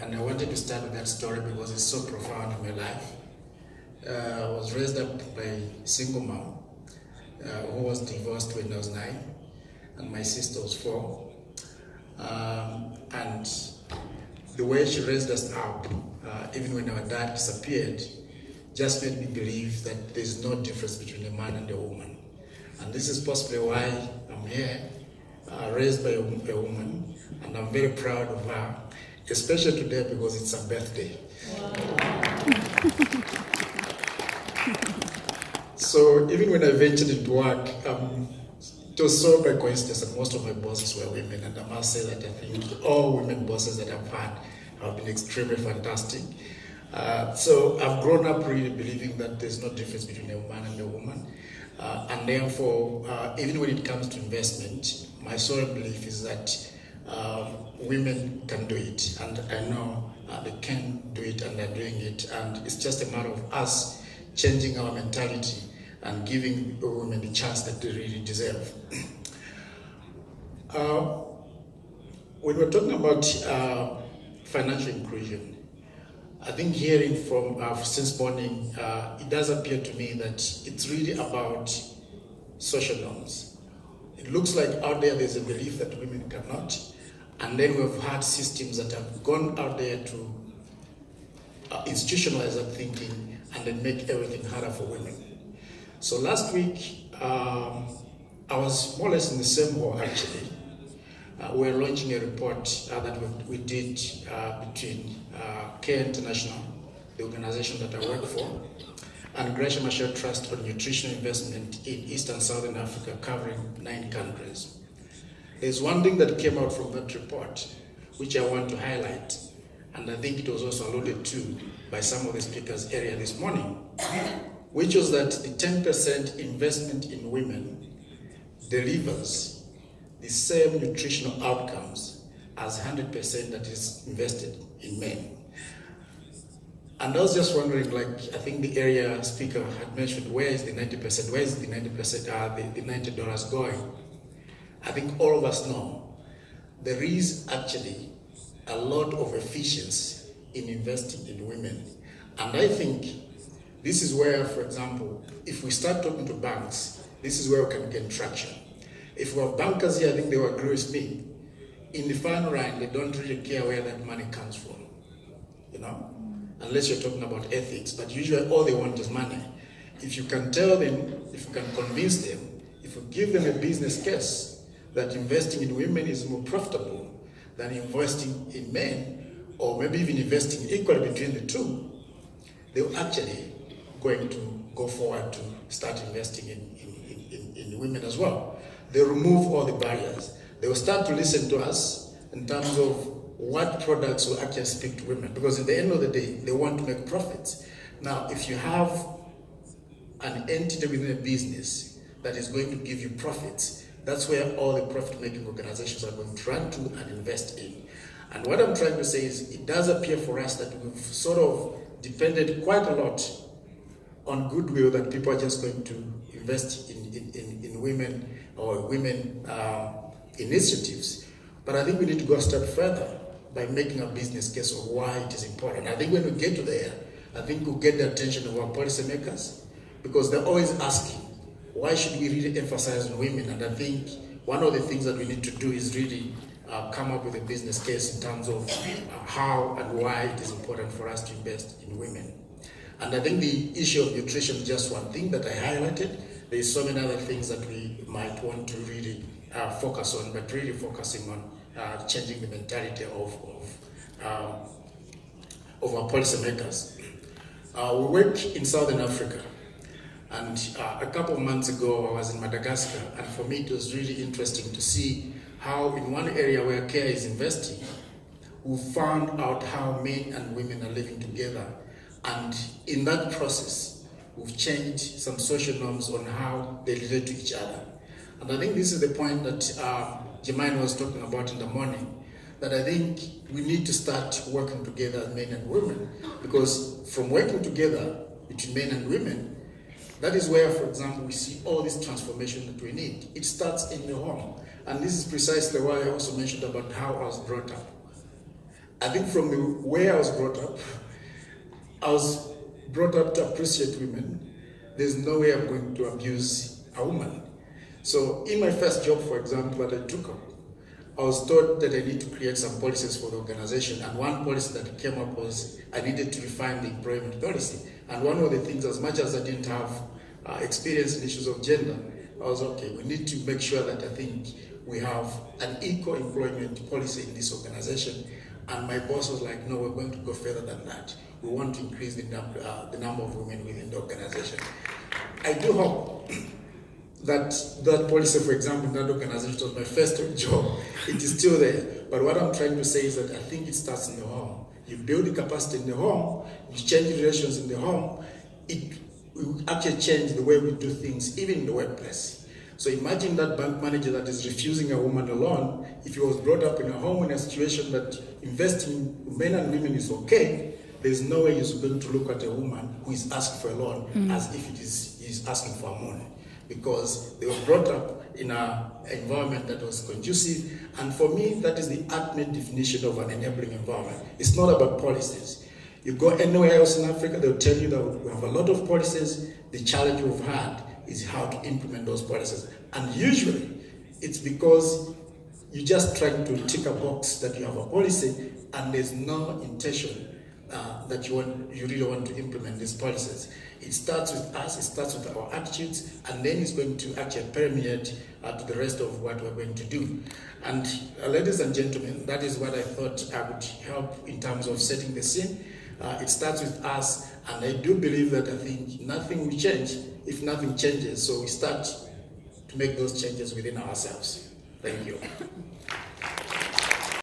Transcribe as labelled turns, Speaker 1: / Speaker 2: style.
Speaker 1: and I wanted to start with that story because it's so profound in my life. I was raised up by a single mom who was divorced when I was 9, and my sister was 4. And the way she raised us up, even when our dad disappeared, just made me believe that there's no difference between a man and a woman. And this is possibly why I'm here, raised by a woman, and I'm very proud of her, especially today because it's her birthday. Wow. So even when I ventured into work, it was so by coincidence that most of my bosses were women, and I must say that I think all women bosses that I've had have been extremely fantastic. So I've grown up really believing that there's no difference between a man and a woman. And therefore, even when it comes to investment, my sole belief is that women can do it. And I know they can do it and they're doing it. And it's just a matter of us changing our mentality and giving women the chance that they really deserve. When we're talking about financial inclusion, I think hearing from since morning, it does appear to me that it's really about social norms. It looks like out there's a belief that women cannot, and then we've had systems that have gone out there to institutionalize that thinking and then make everything harder for women. So last week, I was more or less in the same hall actually. We're launching a report that we did between Care International, the organization that I work for, and Gracia Machel Trust on nutritional investment in East and Southern Africa, covering 9 countries. There's one thing that came out from that report, which I want to highlight, and I think it was also alluded to by some of the speakers earlier this morning, which was that the 10% investment in women delivers the same nutritional outcomes as 100% that is invested in men. And I was just wondering, I think the area speaker had mentioned, where is the 90%? Where is the 90%, the $90 going? I think all of us know there is actually a lot of efficiency in investing in women. And I think this is where, for example, if we start talking to banks, this is where we can gain traction. If we have bankers here, I think they will agree with me. In the final round, they don't really care where that money comes from, unless you're talking about ethics. But usually all they want is money. If you can tell them, if you can convince them, if you give them a business case that investing in women is more profitable than investing in men, or maybe even investing equally between the two, they're actually going to go forward to start investing in women as well. They remove all the barriers. They will start to listen to us in terms of what products will actually speak to women, because at the end of the day, they want to make profits. Now, if you have an entity within a business that is going to give you profits, that's where all the profit-making organizations are going to run to and invest in. And what I'm trying to say is, it does appear for us that we've sort of depended quite a lot on goodwill, that people are just going to invest in women or women initiatives. But I think we need to go a step further by making a business case of why it is important. I think when we get to there, I think we'll get the attention of our policymakers, because they're always asking, why should we really emphasize on women? And I think one of the things that we need to do is really come up with a business case in terms of how and why it is important for us to invest in women. And I think the issue of nutrition is just one thing that I highlighted. There's so many other things that we might want to really focus on, but really focusing on changing the mentality of our policymakers. We work in Southern Africa, and a couple of months ago I was in Madagascar, and for me it was really interesting to see how in one area where care is investing, we found out how men and women are living together. And in that process, we've changed some social norms on how they relate to each other. And I think this is the point that Jemima was talking about in the morning, that I think we need to start working together as men and women, because from working together between men and women, that is where, for example, we see all this transformation that we need. It starts in the home. And this is precisely why I also mentioned about how I was brought up. I think from the way I was brought up to appreciate women. There's no way I'm going to abuse a woman. So in my first job, for example, that I took up, I was taught that I need to create some policies for the organization. And one policy that came up was I needed to refine the employment policy. And one of the things, as much as I didn't have experience in issues of gender, I was okay, we need to make sure that I think we have an equal employment policy in this organization. And my boss was like, no, we're going to go further than that. We want to increase the number of women within the organization. I do hope that policy, for example, in that organization was my first job. It is still there. But what I'm trying to say is that I think it starts in the home. You build the capacity in the home, you change the relations in the home, it will actually change the way we do things, even in the workplace. So imagine that bank manager that is refusing a woman a loan. If he was brought up in a home in a situation that investing in men and women is okay, there's no way he's going to look at a woman who is asking for a loan as if he's asking for a money. Because they were brought up in an environment that was conducive. And for me, that is the ultimate definition of an enabling environment. It's not about policies. You go anywhere else in Africa, they'll tell you that we have a lot of policies. The challenge we've had is how to implement those policies. And usually, it's because you're just trying to tick a box that you have a policy and there's no intention that you really want to implement these policies. It starts with us, it starts with our attitudes, and then it's going to actually permeate to the rest of what we're going to do. And ladies and gentlemen, that is what I thought I would help in terms of setting the scene. It starts with us, and I do believe that I think nothing will change if nothing changes. So we start to make those changes within ourselves. Thank you.